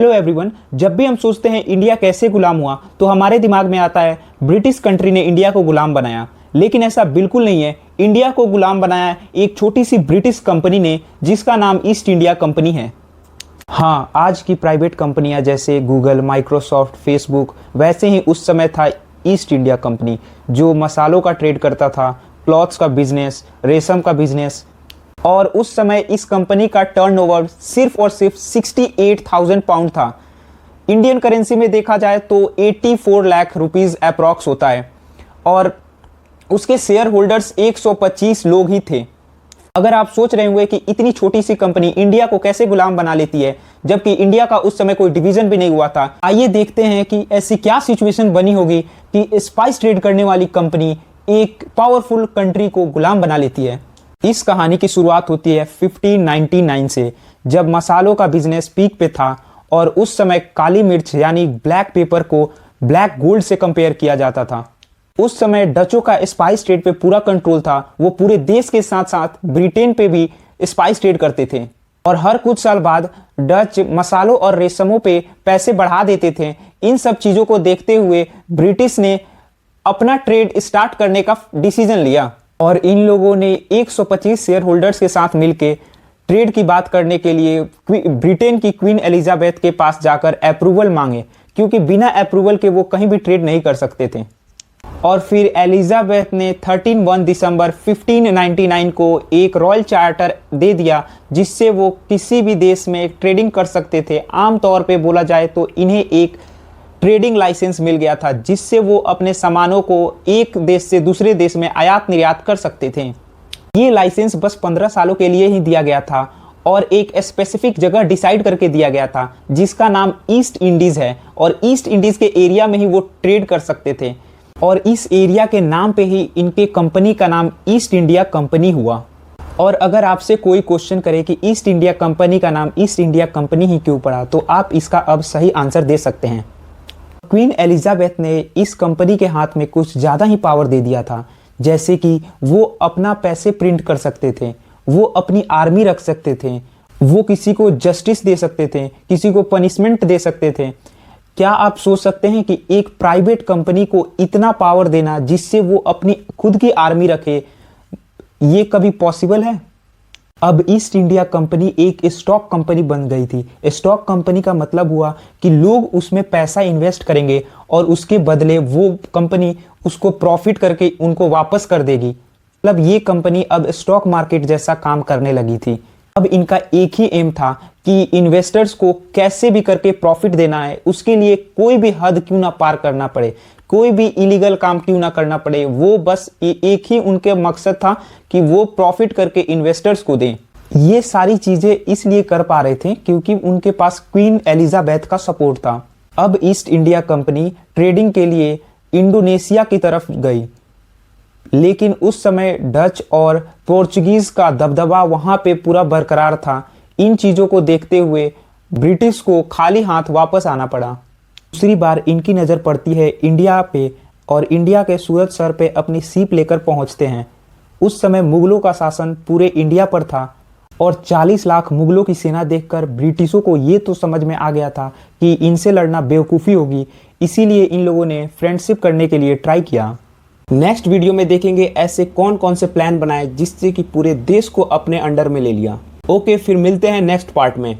Hello everyone, जब भी हम सोचते हैं इंडिया कैसे गुलाम हुआ तो हमारे दिमाग में आता है ब्रिटिश कंट्री ने इंडिया को गुलाम बनाया। लेकिन ऐसा बिल्कुल नहीं है। इंडिया को गुलाम बनाया एक छोटी सी ब्रिटिश कंपनी ने जिसका नाम ईस्ट इंडिया कंपनी है। हाँ, आज की प्राइवेट कंपनियां जैसे गूगल, माइक्रोसॉफ्ट, फेसबुक, वैसे ही उस समय था ईस्ट इंडिया कंपनी जो मसालों का ट्रेड करता था, क्लॉथ्स का बिजनेस, रेशम का बिजनेस। और उस समय इस कंपनी का टर्नओवर सिर्फ और सिर्फ 68,000 पाउंड था। इंडियन करेंसी में देखा जाए तो 84 लाख रुपीस अप्रॉक्स होता है और उसके शेयर होल्डर्स 125 लोग ही थे। अगर आप सोच रहे होंगे कि इतनी छोटी सी कंपनी इंडिया को कैसे गुलाम बना लेती है जबकि इंडिया का उस समय कोई डिवीजन भी नहीं हुआ था, आइए देखते हैं कि ऐसी क्या सिचुएशन बनी होगी कि स्पाइस ट्रेड करने वाली कंपनी एक पावरफुल कंट्री को गुलाम बना लेती है। इस कहानी की शुरुआत होती है 1599 से, जब मसालों का बिजनेस पीक पे था और उस समय काली मिर्च यानी ब्लैक पेपर को ब्लैक गोल्ड से कंपेयर किया जाता था। उस समय डचों का स्पाइस ट्रेड पे पूरा कंट्रोल था। वो पूरे देश के साथ साथ ब्रिटेन पे भी स्पाइस ट्रेड करते थे और हर कुछ साल बाद डच मसालों और रेशमों पे पैसे बढ़ा देते थे। इन सब चीज़ों को देखते हुए ब्रिटिश ने अपना ट्रेड स्टार्ट करने का डिसीजन लिया और इन लोगों ने 125 शेयर होल्डर्स के साथ मिलकर ट्रेड की बात करने के लिए ब्रिटेन की क्वीन एलिजाबेथ के पास जाकर अप्रूवल मांगे, क्योंकि बिना अप्रूवल के वो कहीं भी ट्रेड नहीं कर सकते थे। और फिर एलिजाबेथ ने 13 दिसंबर 1599 को एक रॉयल चार्टर दे दिया जिससे वो किसी भी देश में ट्रेडिंग कर सकते थे। आमतौर पे बोला जाए तो इन्हें एक ट्रेडिंग लाइसेंस मिल गया था जिससे वो अपने सामानों को एक देश से दूसरे देश में आयात निर्यात कर सकते थे। ये लाइसेंस बस 15 सालों के लिए ही दिया गया था और एक स्पेसिफिक जगह डिसाइड करके दिया गया था जिसका नाम ईस्ट इंडीज है और ईस्ट इंडीज के एरिया में ही वो ट्रेड कर सकते थे और इस एरिया के नाम पे ही इनके कंपनी का नाम ईस्ट इंडिया कंपनी हुआ। और अगर आपसे कोई क्वेश्चन करे कि ईस्ट इंडिया कंपनी का नाम ईस्ट इंडिया कंपनी ही क्यों पड़ा, तो आप इसका अब सही आंसर दे सकते हैं। क्वीन एलिजाबेथ ने इस कंपनी के हाथ में कुछ ज़्यादा ही पावर दे दिया था, जैसे कि वो अपना पैसे प्रिंट कर सकते थे, वो अपनी आर्मी रख सकते थे, वो किसी को जस्टिस दे सकते थे, किसी को पनिशमेंट दे सकते थे। क्या आप सोच सकते हैं कि एक प्राइवेट कंपनी को इतना पावर देना जिससे वो अपनी खुद की आर्मी रखे, ये कभी पॉसिबल है? अब ईस्ट इंडिया कंपनी एक स्टॉक कंपनी बन गई थी। स्टॉक कंपनी का मतलब हुआ कि लोग उसमें पैसा इन्वेस्ट करेंगे और उसके बदले वो कंपनी उसको प्रॉफिट करके उनको वापस कर देगी। मतलब ये कंपनी अब स्टॉक मार्केट जैसा काम करने लगी थी। अब इनका एक ही एम था कि इन्वेस्टर्स को कैसे भी करके प्रॉफिट देना है, उसके लिए कोई भी हद क्यों ना पार करना पड़े, कोई भी इलीगल काम क्यों ना करना पड़े, वो बस एक ही उनके मकसद था कि वो प्रॉफिट करके इन्वेस्टर्स को दें। ये सारी चीजें इसलिए कर पा रहे थे क्योंकि उनके पास क्वीन एलिजाबेथ का सपोर्ट था। अब ईस्ट इंडिया कंपनी ट्रेडिंग के लिए इंडोनेशिया की तरफ गई, लेकिन उस समय डच और पोर्चुगीज का दबदबा वहां पे पूरा बरकरार था। इन चीजों को देखते हुए ब्रिटिश को खाली हाथ वापस आना पड़ा। दूसरी बार इनकी नज़र पड़ती है इंडिया पे और इंडिया के सूरज सर पे अपनी सीप लेकर पहुंचते हैं। उस समय मुगलों का शासन पूरे इंडिया पर था और 40 लाख मुगलों की सेना देखकर ब्रिटिशों को ये तो समझ में आ गया था कि इनसे लड़ना बेवकूफ़ी होगी, इसीलिए इन लोगों ने फ्रेंडशिप करने के लिए ट्राई किया। नेक्स्ट वीडियो में देखेंगे ऐसे कौन कौन से प्लान बनाए जिससे कि पूरे देश को अपने अंडर में ले लिया। ओके, फिर मिलते हैं नेक्स्ट पार्ट में।